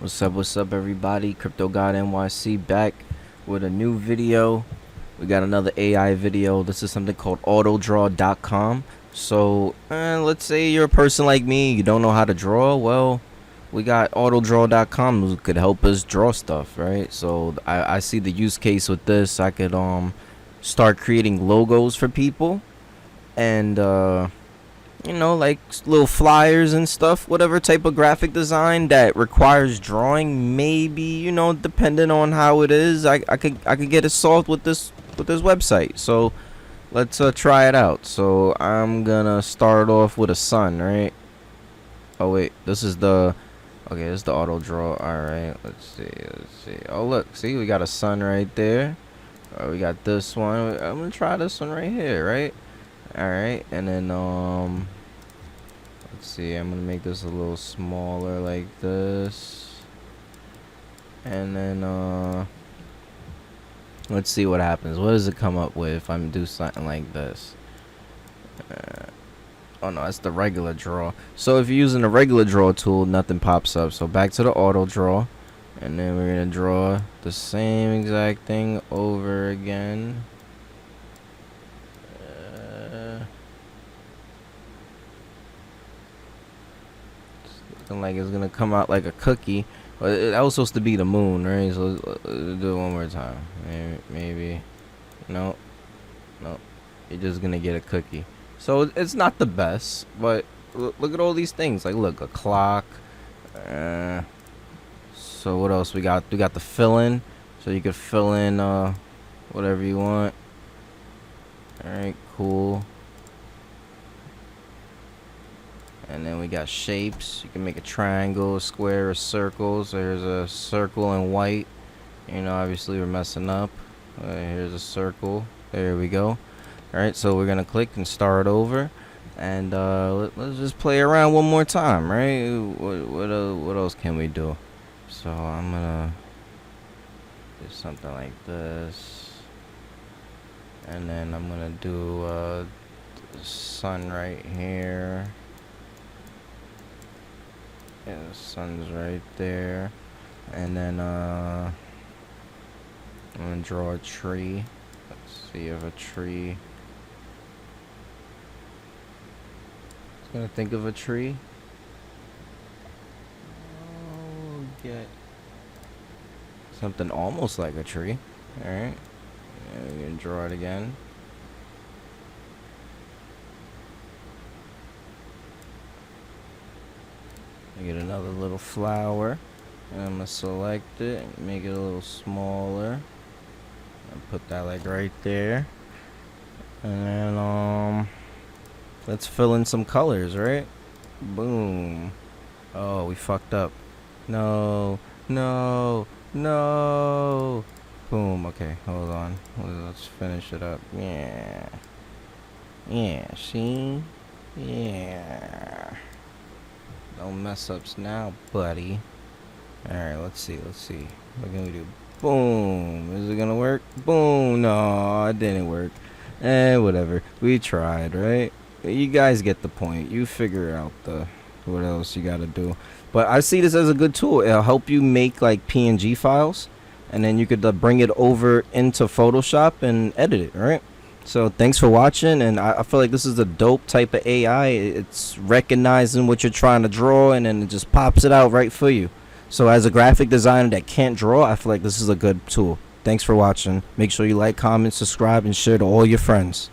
What's up, everybody? Crypto God NYC back with a new video. We got another AI video. This is something called autodraw.com. So, let's say you're a person like me, you don't know how to draw. Well, we got autodraw.com who could help us draw stuff, right? So, I see the use case with this. I could start creating logos for people and you know, like little flyers and stuff, whatever type of graphic design that requires drawing. Maybe, you know, depending on how it is, I could get it solved with this website. So let's try it out. So I'm gonna start off with a sun, right? Oh wait, this is the okay, this is the auto draw. All right, let's see. Oh look, see, we got a sun right there. We got this one. I'm gonna try this one right here, right? Alright, and then let's see, I'm gonna make this a little smaller like this. And then let's see what happens. What does it come up with if I do something like this? Oh no, that's the regular draw. So if you're using the regular draw tool, nothing pops up. So back to the auto draw, and then we're gonna draw the same exact thing over again. Like it's gonna come out like a cookie, but that was supposed to be the moon, right? So let's do it one more time. Maybe no, you're just gonna get a cookie. So it's not the best, but look at all these things. Like look, a clock. So what else we got? We got the fill in, so you could fill in whatever you want. All right, cool. And then we got shapes. You can make a triangle, a square, a circle. So here's a circle in white. You know, obviously we're messing up. Here's a circle. There we go. Alright, so we're going to click and start over. And let's just play around one more time, right? What else can we do? So I'm going to do something like this. And then I'm going to do the sun right here. Yeah, the sun's right there. And then I'm gonna draw a tree. Let's see if a tree. Just gonna think of a tree. Oh, get something almost like a tree. Alright. Yeah, we're gonna draw it again. Get another little flower, and I'm gonna select it, make it a little smaller, and put that like right there. And then let's fill in some colors, right? Boom. Oh, we fucked up. No. Boom. Okay, hold on. Let's finish it up. Yeah. See. Yeah. No mess ups now, buddy. Alright, let's see. What can we do? Boom. Is it gonna work? Boom. No, it didn't work. Whatever. We tried, right? You guys get the point. You figure out what else you gotta do. But I see this as a good tool. It'll help you make like PNG files, and then you could bring it over into Photoshop and edit it, right? So thanks for watching, and I feel like this is a dope type of AI. It's recognizing what you're trying to draw, and then it just pops it out right for you. So as a graphic designer that can't draw, I feel like this is a good tool. Thanks for watching. Make sure you like, comment, subscribe, and share to all your friends.